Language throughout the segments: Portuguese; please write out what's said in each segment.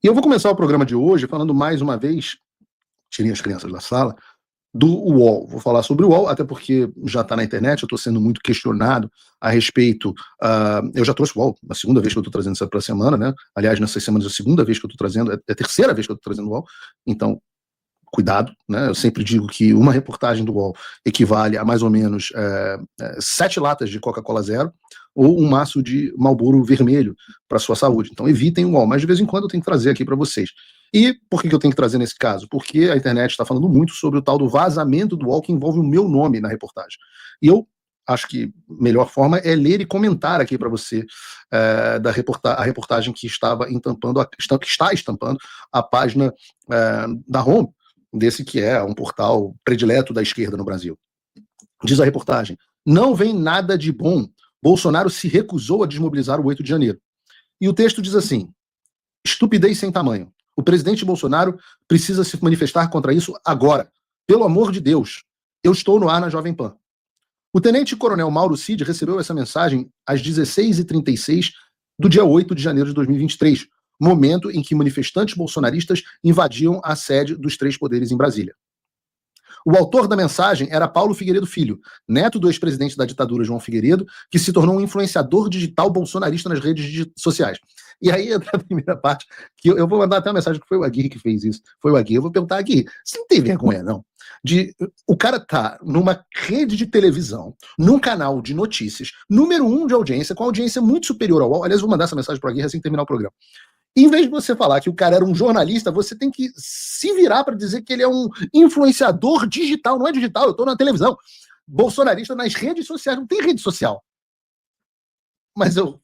E eu vou começar o programa de hoje falando mais uma vez, tirei as crianças da sala, do UOL. Vou falar sobre o UOL, até porque já está na internet, eu estou sendo muito questionado a respeito. Eu já trouxe o UOL, a segunda vez que eu estou trazendo isso para a semana, né? Aliás, nessas semanas, a segunda vez que eu estou trazendo, é a terceira vez que eu estou trazendo o UOL, então, cuidado, né? Eu sempre digo que uma reportagem do UOL equivale a mais ou menos 7 latas de Coca-Cola Zero ou um maço de Marlboro vermelho para sua saúde. Então evitem o UOL, mas de vez em quando eu tenho que trazer aqui para vocês. E por que eu tenho que trazer nesse caso? Porque a internet está falando muito sobre o tal do vazamento do UOL que envolve o meu nome na reportagem. E eu acho que a melhor forma é ler e comentar aqui para você a reportagem que está estampando a página da Home, desse que é um portal predileto da esquerda no Brasil. Diz a reportagem: não vem nada de bom. Bolsonaro se recusou a desmobilizar o 8 de janeiro. E o texto diz assim: estupidez sem tamanho. O presidente Bolsonaro precisa se manifestar contra isso agora. Pelo amor de Deus. Eu estou no ar na Jovem Pan. O tenente-coronel Mauro Cid recebeu essa mensagem às 16h36 do dia 8 de janeiro de 2023, momento em que manifestantes bolsonaristas invadiam a sede dos três poderes em Brasília. O autor da mensagem era Paulo Figueiredo Filho, neto do ex-presidente da ditadura João Figueiredo, que se tornou um influenciador digital bolsonarista nas redes sociais. E aí entra a primeira parte, que eu vou mandar até uma mensagem que foi o Aguirre que fez isso. Foi o Aguirre. Eu vou perguntar aqui, você não tem vergonha, não? O cara tá numa rede de televisão, num canal de notícias, número 1 de audiência, com audiência muito superior ao UOL. Aliás, eu vou mandar essa mensagem para o Aguirre assim que terminar o programa. Em vez de você falar que o cara era um jornalista, você tem que se virar para dizer que ele é um influenciador digital. Não é digital, eu estou na televisão. Bolsonarista nas redes sociais. Não tem rede social. Mas eu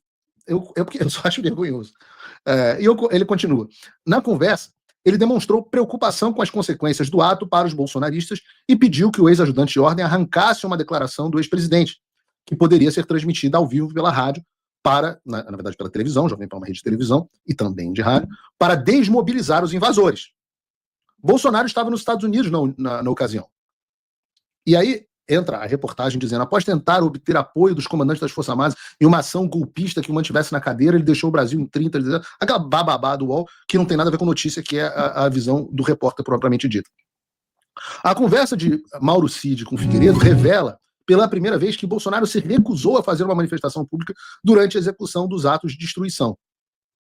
só acho vergonhoso. Ele continua. Na conversa, ele demonstrou preocupação com as consequências do ato para os bolsonaristas e pediu que o ex-ajudante de ordem arrancasse uma declaração do ex-presidente, que poderia ser transmitida ao vivo pela rádio, na verdade pela televisão, Jovem Pan é uma rede de televisão e também de rádio, para desmobilizar os invasores. Bolsonaro estava nos Estados Unidos na ocasião. E aí entra a reportagem dizendo: após tentar obter apoio dos comandantes das Forças Armadas em uma ação golpista que o mantivesse na cadeira, ele deixou o Brasil em 30, aquela bababá do UOL, que não tem nada a ver com notícia, que é a visão do repórter propriamente dita. A conversa de Mauro Cid com Figueiredo revela pela primeira vez que Bolsonaro se recusou a fazer uma manifestação pública durante a execução dos atos de destruição.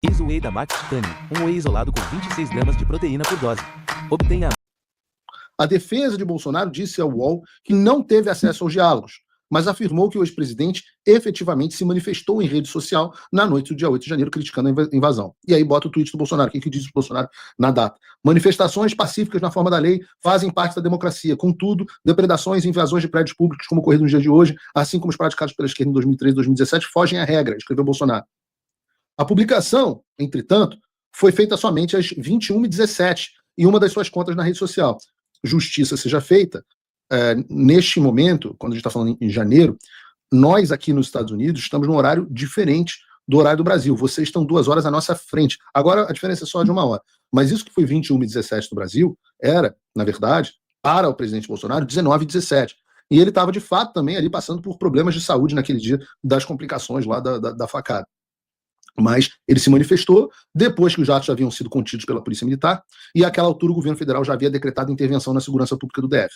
Whey da Max Titanium, um whey isolado com 26 gramas de proteína por dose. Obtenha. A defesa de Bolsonaro disse ao UOL que não teve acesso aos diálogos, mas afirmou que o ex-presidente efetivamente se manifestou em rede social na noite do dia 8 de janeiro, criticando a invasão. E aí bota o tweet do Bolsonaro. O que diz o Bolsonaro na data? Manifestações pacíficas na forma da lei fazem parte da democracia. Contudo, depredações e invasões de prédios públicos, como ocorrido nos dias de hoje, assim como os praticados pela esquerda em 2013 e 2017, fogem à regra, escreveu Bolsonaro. A publicação, entretanto, foi feita somente às 21h17 em uma das suas contas na rede social. Justiça seja feita. Neste momento, quando a gente está falando em janeiro, nós aqui nos Estados Unidos estamos num horário diferente do horário do Brasil. Vocês estão 2 horas à nossa frente. Agora a diferença é só de 1 hora. Mas isso que foi 21h17 do Brasil era, na verdade, para o presidente Bolsonaro, 19h17. E ele estava, de fato, também ali passando por problemas de saúde naquele dia, das complicações lá da facada. Mas ele se manifestou depois que os atos já haviam sido contidos pela Polícia Militar e àquela altura o governo federal já havia decretado intervenção na segurança pública do DF.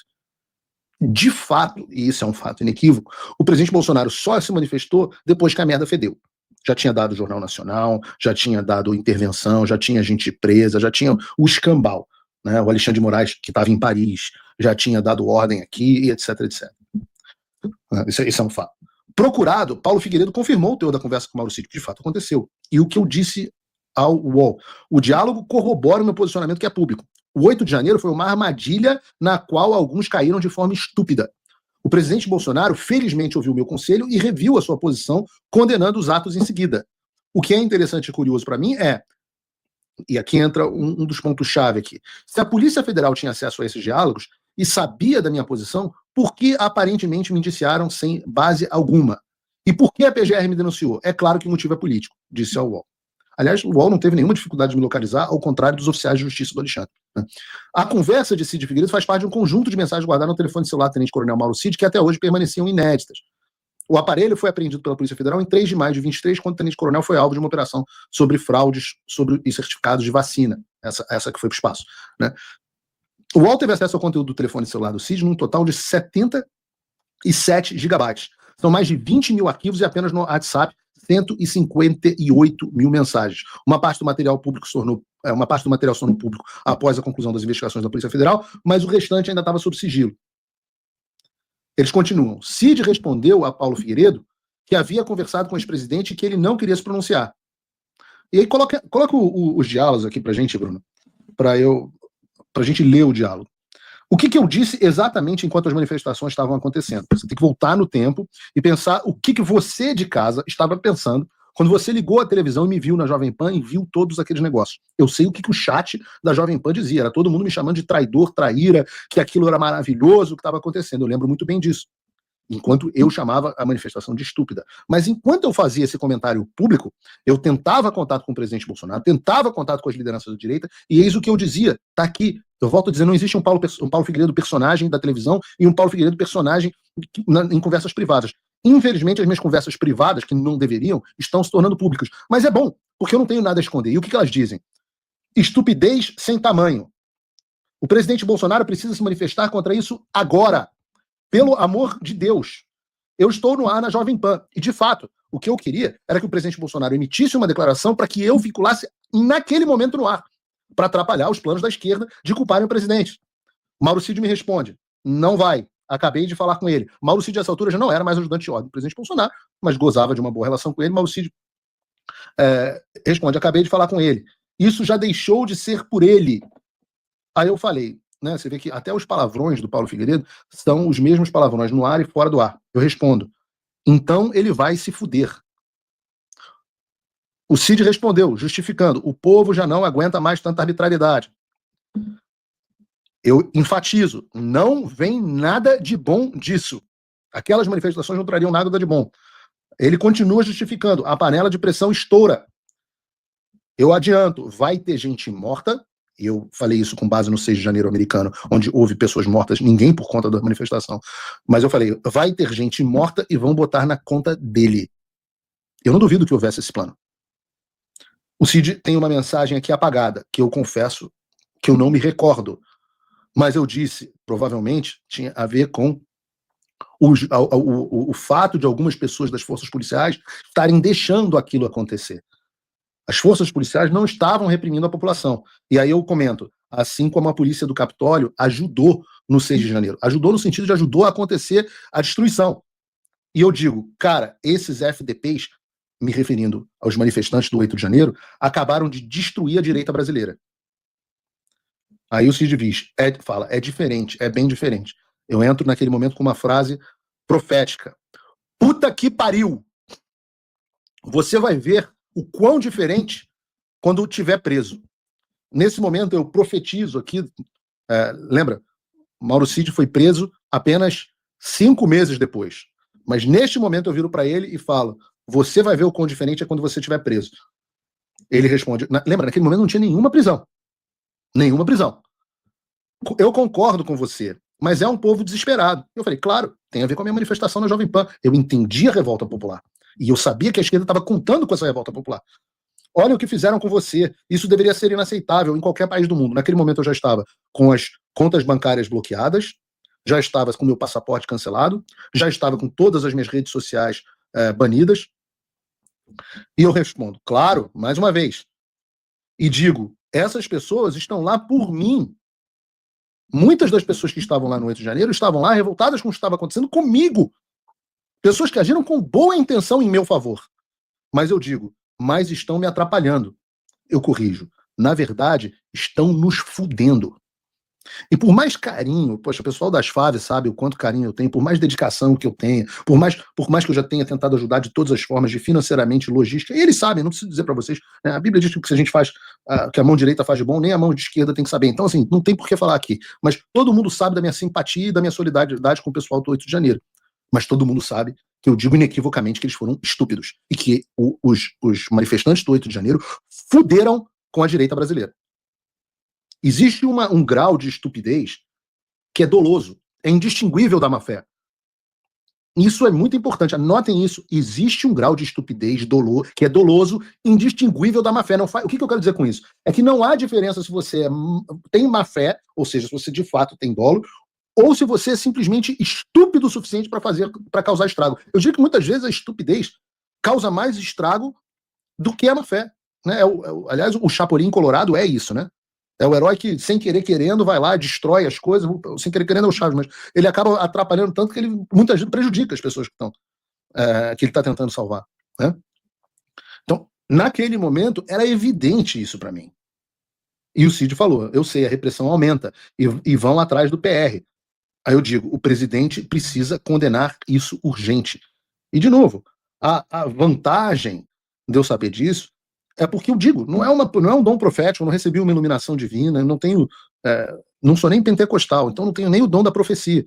De fato, e isso é um fato inequívoco, o presidente Bolsonaro só se manifestou depois que a merda fedeu. Já tinha dado o Jornal Nacional, já tinha dado intervenção, já tinha gente presa, já tinha o escambau, né? O Alexandre de Moraes, que estava em Paris, já tinha dado ordem aqui, etc, etc. Isso é um fato. Procurado, Paulo Figueiredo confirmou o teor da conversa com o Mauro Cid, que de fato aconteceu. E o que eu disse ao UOL: o diálogo corrobora o meu posicionamento, que é público. O 8 de janeiro foi uma armadilha na qual alguns caíram de forma estúpida. O presidente Bolsonaro, felizmente, ouviu o meu conselho e reviu a sua posição, condenando os atos em seguida. O que é interessante e curioso para mim é, e aqui entra um dos pontos-chave aqui, se a Polícia Federal tinha acesso a esses diálogos e sabia da minha posição, por que aparentemente me indiciaram sem base alguma? E por que a PGR me denunciou? É claro que o motivo é político, disse ao UOL. Aliás, o UOL não teve nenhuma dificuldade de me localizar, ao contrário dos oficiais de justiça do Alexandre. A conversa de Cid Figueiredo faz parte de um conjunto de mensagens guardadas no telefone celular do tenente-coronel Mauro Cid, que até hoje permaneciam inéditas. O aparelho foi apreendido pela Polícia Federal em 3 de maio de 23, quando o tenente-coronel foi alvo de uma operação sobre fraudes e certificados de vacina, essa que foi para o espaço, né? O UOL teve acesso ao conteúdo do telefone celular do Cid num total de 77 gigabytes. São mais de 20 mil arquivos e apenas no WhatsApp 158 mil mensagens. Uma parte do material público se tornou público após a conclusão das investigações da Polícia Federal, mas o restante ainda estava sob sigilo. Eles continuam. Cid respondeu a Paulo Figueiredo que havia conversado com o ex-presidente e que ele não queria se pronunciar. E aí coloca os diálogos aqui pra gente, Bruno, pra gente ler o diálogo. O que eu disse exatamente enquanto as manifestações estavam acontecendo? Você tem que voltar no tempo e pensar o que você de casa estava pensando quando você ligou a televisão e me viu na Jovem Pan e viu todos aqueles negócios. Eu sei o que o chat da Jovem Pan dizia. Era todo mundo me chamando de traidor, traíra, que aquilo era maravilhoso, o que estava acontecendo. Eu lembro muito bem disso. Enquanto eu chamava a manifestação de estúpida. Mas enquanto eu fazia esse comentário público, eu tentava contato com o presidente Bolsonaro, tentava contato com as lideranças da direita, e eis o que eu dizia. Tá aqui. Eu volto a dizer, não existe um Paulo Figueiredo personagem da televisão e um Paulo Figueiredo personagem em conversas privadas. Infelizmente, as minhas conversas privadas, que não deveriam, estão se tornando públicas. Mas é bom, porque eu não tenho nada a esconder. E o que elas dizem? Estupidez sem tamanho. O presidente Bolsonaro precisa se manifestar contra isso agora. Pelo amor de Deus. Eu estou no ar na Jovem Pan. E, de fato, o que eu queria era que o presidente Bolsonaro emitisse uma declaração para que eu vinculasse naquele momento no ar, para atrapalhar os planos da esquerda de culparem o presidente. Mauro Cid me responde, não vai. Acabei de falar com ele. Mauro Cid, nessa altura, já não era mais ajudante de ordem do presidente Bolsonaro, mas gozava de uma boa relação com ele. Mauro Cid responde, acabei de falar com ele. Isso já deixou de ser por ele. Aí eu falei, né, você vê que até os palavrões do Paulo Figueiredo são os mesmos palavrões no ar e fora do ar. Eu respondo, então ele vai se fuder. O Cid respondeu, justificando, o povo já não aguenta mais tanta arbitrariedade. Eu enfatizo, não vem nada de bom disso. Aquelas manifestações não trariam nada de bom. Ele continua justificando, a panela de pressão estoura. Eu adianto, vai ter gente morta. Eu falei isso com base no 6 de janeiro americano, onde houve pessoas mortas, ninguém por conta da manifestação. Mas eu falei, vai ter gente morta e vão botar na conta dele. Eu não duvido que houvesse esse plano. O Cid tem uma mensagem aqui apagada, que eu confesso que eu não me recordo. Mas eu disse, provavelmente, tinha a ver com o fato de algumas pessoas das forças policiais estarem deixando aquilo acontecer. As forças policiais não estavam reprimindo a população. E aí eu comento, assim como a polícia do Capitólio ajudou no 6 de janeiro. Ajudou no sentido de ajudou a acontecer a destruição. E eu digo, cara, esses FDPs, me referindo aos manifestantes do 8 de janeiro, acabaram de destruir a direita brasileira. Aí o Cid diz, fala, é diferente, é bem diferente. Eu entro naquele momento com uma frase profética. Puta que pariu! Você vai ver o quão diferente quando estiver preso. Nesse momento eu profetizo aqui, lembra, Mauro Cid foi preso apenas 5 meses depois. Mas neste momento eu viro para ele e falo, você vai ver o quão diferente é quando você estiver preso. Ele responde, lembra, naquele momento não tinha nenhuma prisão. Nenhuma prisão. Eu concordo com você, mas é um povo desesperado. Eu falei, claro, tem a ver com a minha manifestação na Jovem Pan. Eu entendi a revolta popular. E eu sabia que a esquerda estava contando com essa revolta popular. Olha o que fizeram com você. Isso deveria ser inaceitável em qualquer país do mundo. Naquele momento eu já estava com as contas bancárias bloqueadas, já estava com meu passaporte cancelado, já estava com todas as minhas redes sociais banidas. E eu respondo, claro, mais uma vez. E digo, essas pessoas estão lá por mim. Muitas das pessoas que estavam lá no 8 de janeiro estavam lá revoltadas com o que estava acontecendo comigo. Pessoas que agiram com boa intenção em meu favor. Mas eu digo, mas estão me atrapalhando. Eu corrijo. Na verdade, estão nos fudendo. E por mais carinho, poxa, o pessoal das Faves sabe o quanto carinho eu tenho, por mais dedicação que eu tenha, por mais que eu já tenha tentado ajudar de todas as formas, de financeiramente, logística, e eles sabem, não preciso dizer para vocês, né, a Bíblia diz que o que a gente faz, que a mão direita faz de bom, nem a mão de esquerda tem que saber. Então, assim, não tem por que falar aqui. Mas todo mundo sabe da minha simpatia e da minha solidariedade com o pessoal do 8 de janeiro. Mas todo mundo sabe que eu digo inequivocamente que eles foram estúpidos e que os manifestantes do 8 de janeiro fuderam com a direita brasileira. Existe um grau de estupidez que é doloso, é indistinguível da má-fé. Isso é muito importante, anotem isso. Existe um grau de estupidez, dolor, que é doloso, indistinguível da má-fé. O que eu quero dizer com isso? É que não há diferença se você tem má-fé, ou seja, se você de fato tem dolo, ou se você é simplesmente estúpido o suficiente para causar estrago. Eu digo que muitas vezes a estupidez causa mais estrago do que a má-fé. Né? Aliás, o Chapolin Colorado é isso, né? É o herói que, sem querer querendo, vai lá, destrói as coisas, sem querer querendo é o Chaves, mas ele acaba atrapalhando tanto que ele muitas vezes prejudica as pessoas que ele está tentando salvar. Né? Então, naquele momento, era evidente isso para mim. E o Cid falou, eu sei, a repressão aumenta, e vão atrás do PR. Aí eu digo, o presidente precisa condenar isso urgente. E, de novo, a vantagem de eu saber disso é porque eu digo, não é um dom profético, eu não recebi uma iluminação divina, eu não tenho, não sou nem pentecostal, então não tenho nem o dom da profecia.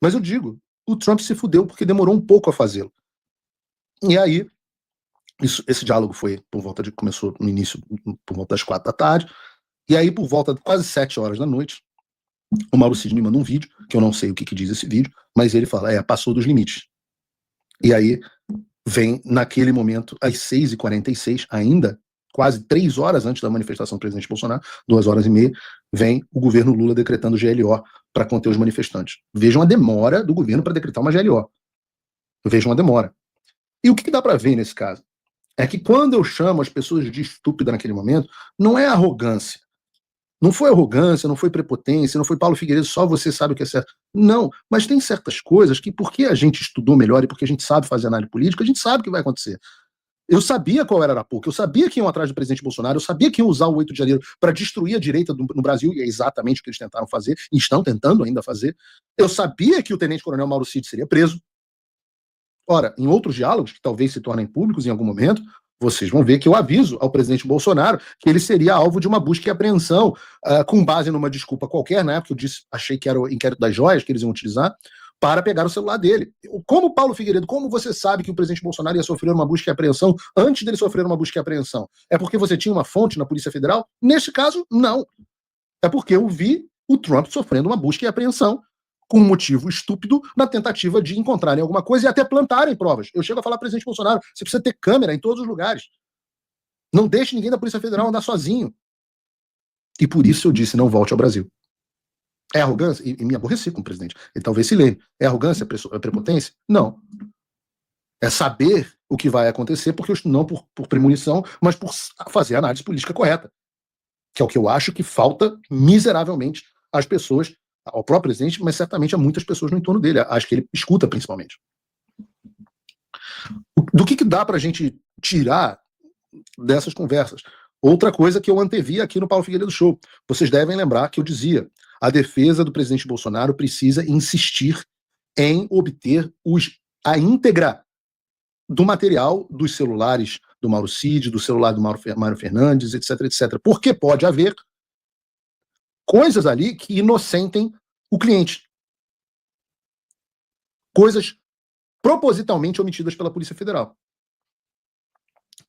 Mas eu digo, o Trump se fudeu porque demorou um pouco a fazê-lo. E aí, esse diálogo começou no início, por volta das 4 da tarde, e aí por volta de quase 7 horas da noite, o Mauro Cid me manda um vídeo, que eu não sei o que diz esse vídeo, mas ele fala, passou dos limites. E aí vem, naquele momento, às 6h46, ainda, quase 3 horas antes da manifestação do presidente Bolsonaro, 2h30, vem o governo Lula decretando GLO para conter os manifestantes. Vejam a demora do governo para decretar uma GLO. Vejam a demora. E o que dá para ver nesse caso? É que quando eu chamo as pessoas de estúpida naquele momento, não é arrogância. Não foi arrogância, não foi prepotência, não foi Paulo Figueiredo, só você sabe o que é certo. Não, mas tem certas coisas que, porque a gente estudou melhor e porque a gente sabe fazer análise política, a gente sabe o que vai acontecer. Eu sabia qual era a Arapuca, eu sabia que iam atrás do presidente Bolsonaro, eu sabia que iam usar o 8 de janeiro para destruir a direita no Brasil, e é exatamente o que eles tentaram fazer, e estão tentando ainda fazer. Eu sabia que o tenente-coronel Mauro Cid seria preso. Ora, em outros diálogos, que talvez se tornem públicos em algum momento, vocês vão ver que eu aviso ao presidente Bolsonaro que ele seria alvo de uma busca e apreensão, com base numa desculpa qualquer, na época eu achei que era o inquérito das joias que eles iam utilizar, para pegar o celular dele. Como Paulo Figueiredo, como você sabe que o presidente Bolsonaro ia sofrer uma busca e apreensão antes dele sofrer uma busca e apreensão? É porque você tinha uma fonte na Polícia Federal? Neste caso, não. É porque eu vi o Trump sofrendo uma busca e apreensão com um motivo estúpido na tentativa de encontrarem alguma coisa e até plantarem provas. Eu chego a falar, presidente Bolsonaro, você precisa ter câmera em todos os lugares. Não deixe ninguém da Polícia Federal andar sozinho. E por isso eu disse, não volte ao Brasil. É arrogância? E me aborreci com o presidente. Ele talvez se lembre. É arrogância? É prepotência? Não. É saber o que vai acontecer, porque não por premonição, mas por fazer a análise política correta. Que é o que eu acho que falta miseravelmente às pessoas, ao próprio presidente, mas certamente a muitas pessoas no entorno dele. Acho que ele escuta, principalmente. Do que dá para a gente tirar dessas conversas? Outra coisa que eu antevi aqui no Paulo Figueiredo Show. Vocês devem lembrar que eu dizia, a defesa do presidente Bolsonaro precisa insistir em obter a íntegra do material dos celulares do Mauro Cid, do celular do Mário Fernandes, etc, etc. Porque pode haver coisas ali que inocentem o cliente. Coisas propositalmente omitidas pela Polícia Federal.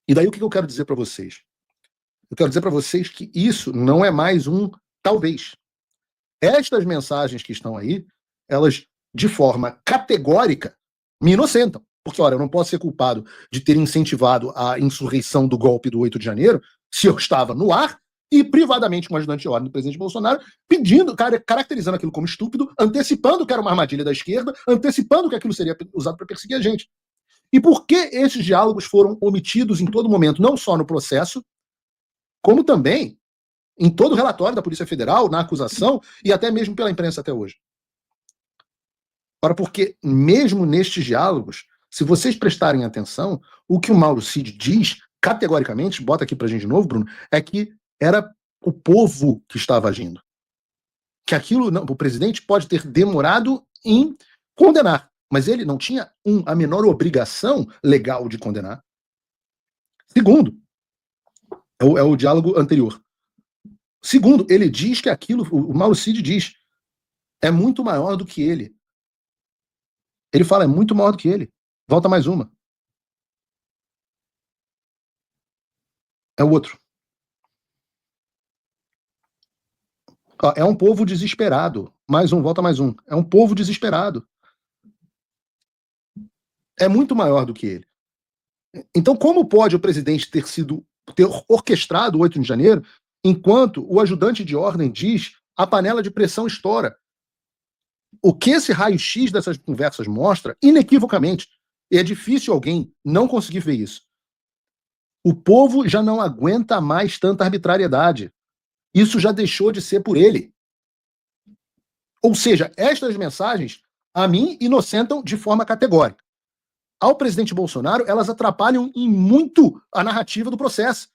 E daí o que eu quero dizer para vocês? Eu quero dizer para vocês que isso não é mais um talvez. Estas mensagens que estão aí, elas, de forma categórica, me inocentam. Porque, olha, eu não posso ser culpado de ter incentivado a insurreição do golpe do 8 de janeiro se eu estava no ar e privadamente com o ajudante de ordem do presidente Bolsonaro, caracterizando aquilo como estúpido, antecipando que era uma armadilha da esquerda, antecipando que aquilo seria usado para perseguir a gente. E por que esses diálogos foram omitidos em todo momento, não só no processo, como também em todo o relatório da Polícia Federal, na acusação e até mesmo pela imprensa até hoje? Ora, porque mesmo nestes diálogos, se vocês prestarem atenção, o que o Mauro Cid diz, categoricamente, bota aqui pra gente de novo, Bruno, é que era o povo que estava agindo. Que aquilo, não, o presidente pode ter demorado em condenar, mas ele não tinha a menor obrigação legal de condenar. Segundo, é o diálogo anterior. Segundo, ele diz que aquilo, o Mauro Cid diz, é muito maior do que ele. Ele fala, é muito maior do que ele. Volta mais uma. É o outro. É um povo desesperado. Mais um, volta mais um. É um povo desesperado. é muito maior do que ele. Então, como pode o presidente ter orquestrado o 8 de janeiro, enquanto o ajudante de ordem diz a panela de pressão estoura? O que esse raio-x dessas conversas mostra, inequivocamente, e é difícil alguém não conseguir ver isso, o povo já não aguenta mais tanta arbitrariedade. Isso já deixou de ser por ele. Ou seja, estas mensagens, a mim, inocentam de forma categórica. Ao presidente Bolsonaro, elas atrapalham em muito a narrativa do processo,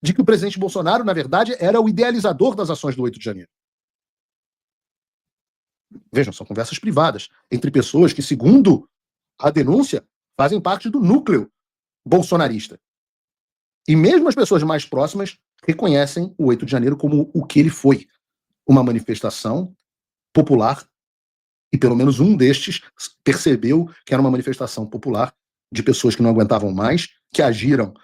de que o presidente Bolsonaro, na verdade, era o idealizador das ações do 8 de janeiro. Vejam, são conversas privadas entre pessoas que, segundo a denúncia, fazem parte do núcleo bolsonarista. E mesmo as pessoas mais próximas reconhecem o 8 de janeiro como o que ele foi, uma manifestação popular, e pelo menos um destes percebeu que era uma manifestação popular de pessoas que não aguentavam mais, que agiram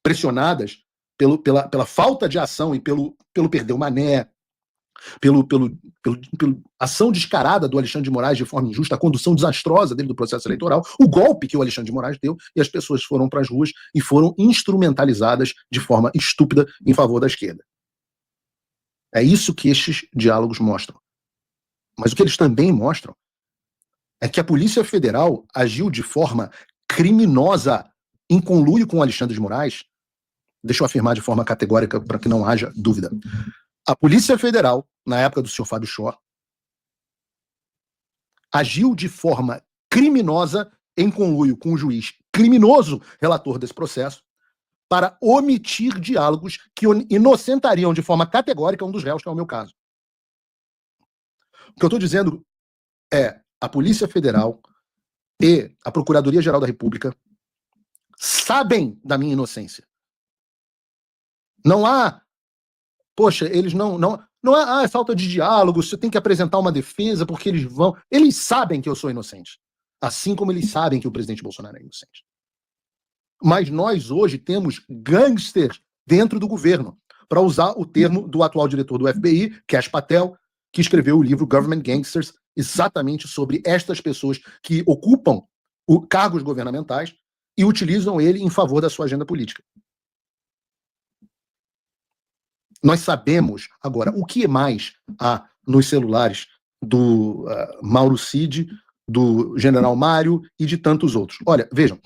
pressionadas pela falta de ação e pelo perder o mané, pela ação descarada do Alexandre de Moraes de forma injusta, a condução desastrosa dele do processo eleitoral, o golpe que o Alexandre de Moraes deu, e as pessoas foram para as ruas e foram instrumentalizadas de forma estúpida em favor da esquerda. É isso que estes diálogos mostram. Mas o que eles também mostram é que a Polícia Federal agiu de forma criminosa em conluio com o Alexandre de Moraes. Deixa eu afirmar de forma categórica para que não haja dúvida. A Polícia Federal, na época do senhor Fábio Shor, agiu de forma criminosa em conluio com o juiz criminoso relator desse processo para omitir diálogos que inocentariam de forma categórica um dos réus, que é o meu caso. O que eu estou dizendo é a Polícia Federal e a Procuradoria-Geral da República sabem da minha inocência. Não há, poxa, eles não há falta de diálogo, você tem que apresentar uma defesa porque eles vão. Eles sabem que eu sou inocente. Assim como eles sabem que o presidente Bolsonaro é inocente. Mas nós hoje temos gangsters dentro do governo, para usar o termo do atual diretor do FBI, Kash Patel, que escreveu o livro Government Gangsters, exatamente sobre estas pessoas que ocupam cargos governamentais e utilizam ele em favor da sua agenda política. Nós sabemos, agora, o que mais há nos celulares do Mauro Cid, do General Mário e de tantos outros. Olha, vejam,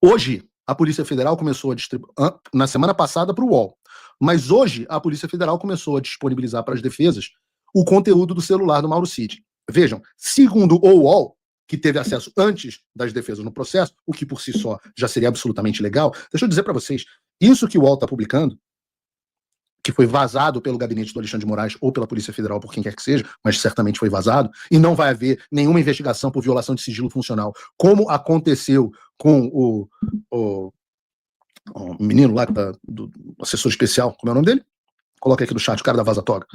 hoje a Polícia Federal começou a distribuir, na semana passada para o UOL, mas hoje a Polícia Federal começou a disponibilizar para as defesas o conteúdo do celular do Mauro Cid. Vejam, segundo o UOL, que teve acesso antes das defesas no processo, o que por si só já seria absolutamente legal, deixa eu dizer para vocês, isso que o UOL está publicando, que foi vazado pelo gabinete do Alexandre de Moraes ou pela Polícia Federal, por quem quer que seja, mas certamente foi vazado, e não vai haver nenhuma investigação por violação de sigilo funcional, como aconteceu com o menino lá do assessor especial, como é o nome dele? Coloca aqui no chat, o cara da Vaza Toga.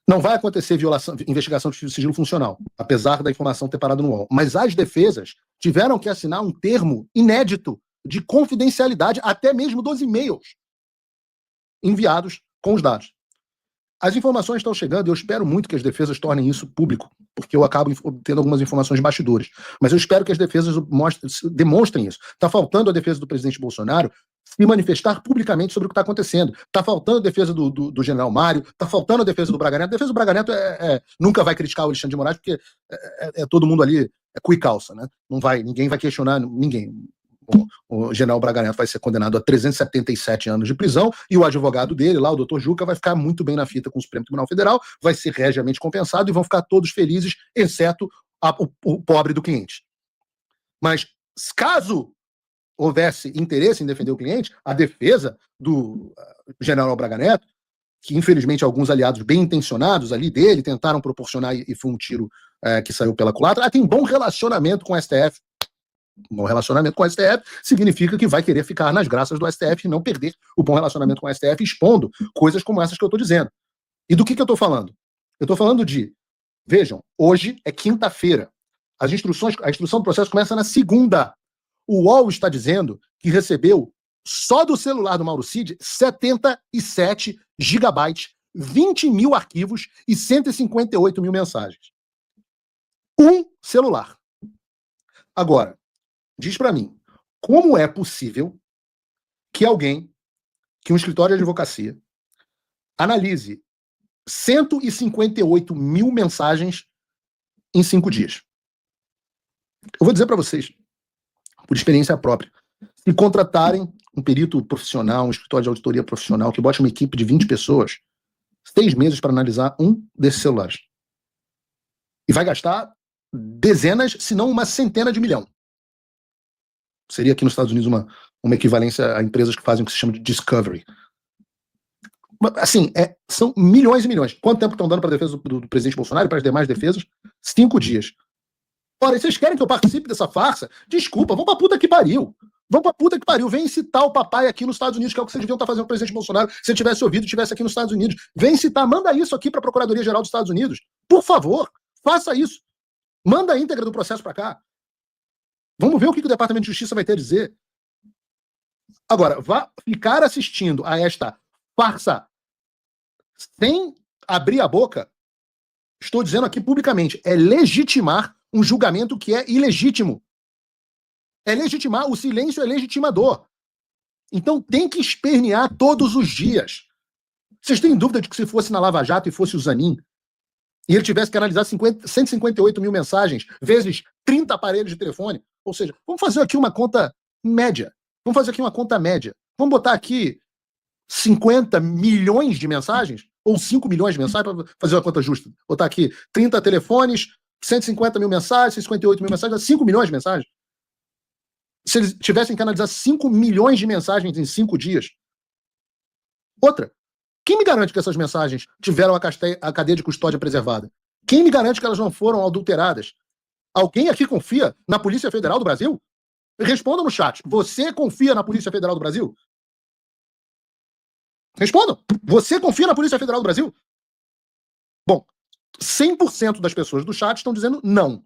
Não vai acontecer investigação de sigilo funcional, apesar da informação ter parado no UOL. Mas as defesas tiveram que assinar um termo inédito de confidencialidade, até mesmo dos e-mails enviados com os dados. As informações estão chegando e eu espero muito que as defesas tornem isso público, porque eu acabo tendo algumas informações de bastidores. Mas eu espero que as defesas demonstrem isso. Está faltando a defesa do presidente Bolsonaro se manifestar publicamente sobre o que está acontecendo. Está faltando a defesa do general Mário, está faltando a defesa do Braga Neto. A defesa do Braga Neto nunca vai criticar o Alexandre de Moraes, porque todo mundo ali é cu e calça, né? Ninguém vai questionar ninguém. O general Braga Neto vai ser condenado a 377 anos de prisão e o advogado dele, lá, o doutor Juca, vai ficar muito bem na fita com o Supremo Tribunal Federal, vai ser regiamente compensado e vão ficar todos felizes, exceto o pobre do cliente. Mas caso houvesse interesse em defender o cliente, a defesa do general Braga Neto, que infelizmente alguns aliados bem intencionados ali dele tentaram proporcionar e foi um tiro que saiu pela culatra, tem bom relacionamento com o STF. Bom relacionamento com o STF significa que vai querer ficar nas graças do STF e não perder o bom relacionamento com o STF expondo coisas como essas que eu estou dizendo. E do que eu estou falando? Eu estou falando vejam, hoje é quinta-feira. A instrução do processo começa na segunda. O UOL está dizendo que recebeu, só do celular do Mauro Cid, 77 gigabytes, 20 mil arquivos e 158 mil mensagens. Um celular. Agora, diz para mim, como é possível que um escritório de advocacia, analise 158 mil mensagens em 5 dias? Eu vou dizer para vocês, por experiência própria, se contratarem um perito profissional, um escritório de auditoria profissional, que bote uma equipe de 20 pessoas, 6 meses para analisar um desses celulares. E vai gastar dezenas, se não uma centena de milhão. Seria aqui nos Estados Unidos uma equivalência a empresas que fazem o que se chama de discovery. Assim, são milhões e milhões. Quanto tempo estão dando para a defesa do presidente Bolsonaro e para as demais defesas? 5 dias. Ora, e vocês querem que eu participe dessa farsa? Desculpa, vamos pra puta que pariu. Vamos pra puta que pariu. Vem citar o papai aqui nos Estados Unidos, que é o que vocês deviam estar fazendo com o presidente Bolsonaro, se ele tivesse ouvido e estivesse aqui nos Estados Unidos. Vem citar, manda isso aqui para a Procuradoria-Geral dos Estados Unidos. Por favor, faça isso. Manda a íntegra do processo para cá. Vamos ver o que o Departamento de Justiça vai ter a dizer. Agora, vá ficar assistindo a esta farsa sem abrir a boca, estou dizendo aqui publicamente, é legitimar um julgamento que é ilegítimo. É legitimar, o silêncio é legitimador. Então tem que espernear todos os dias. Vocês têm dúvida de que se fosse na Lava Jato e fosse o Zanin, e ele tivesse que analisar 158 mil mensagens, vezes 30 aparelhos de telefone, ou seja, vamos fazer aqui uma conta média. Vamos botar aqui 50 milhões de mensagens, ou 5 milhões de mensagens, para fazer uma conta justa. Botar aqui 30 telefones, 150 mil mensagens, 158 mil mensagens, 5 milhões de mensagens. Se eles tivessem que analisar 5 milhões de mensagens em 5 dias. Outra, quem me garante que essas mensagens tiveram a cadeia de custódia preservada? Quem me garante que elas não foram adulteradas? Alguém aqui confia na Polícia Federal do Brasil? Respondam no chat. Você confia na Polícia Federal do Brasil? Respondam. Você confia na Polícia Federal do Brasil? Bom, 100% das pessoas do chat estão dizendo não.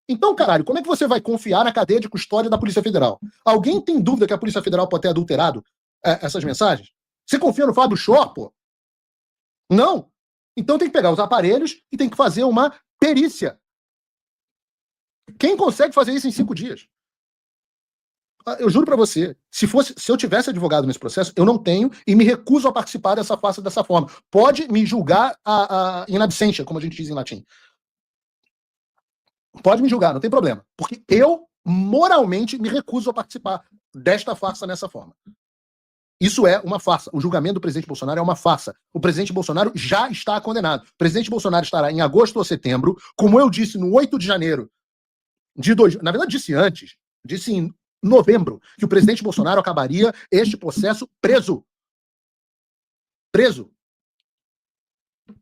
Então, caralho, como é que você vai confiar na cadeia de custódia da Polícia Federal? Alguém tem dúvida que a Polícia Federal pode ter adulterado essas mensagens? Você confia no Fábio Shor, pô? Não. Então tem que pegar os aparelhos e tem que fazer uma perícia. Quem consegue fazer isso em 5 dias? Eu juro pra você, se eu tivesse advogado nesse processo, eu não tenho e me recuso a participar dessa farsa dessa forma. Pode me julgar in absentia, como a gente diz em latim. Pode me julgar, não tem problema. Porque eu, moralmente, me recuso a participar desta farsa nessa forma. Isso é uma farsa. O julgamento do presidente Bolsonaro é uma farsa. O presidente Bolsonaro já está condenado. O presidente Bolsonaro estará em agosto ou setembro, como eu disse no 8 de janeiro na verdade, disse antes, disse em novembro, que o presidente Bolsonaro acabaria este processo preso. Preso.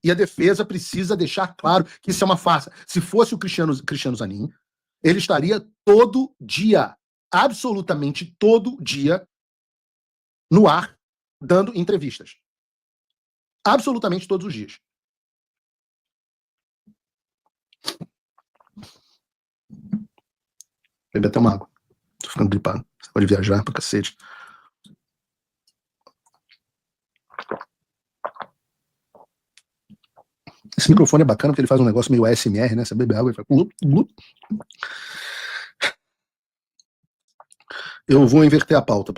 E a defesa precisa deixar claro que isso é uma farsa. Se fosse o Cristiano Zanin, ele estaria todo dia, absolutamente todo dia, no ar, dando entrevistas. Absolutamente todos os dias. Beber até uma água. Tô ficando gripado. Você pode viajar pra cacete. Esse microfone é bacana porque ele faz um negócio meio ASMR, né? Você bebe água e faz... Eu vou inverter a pauta.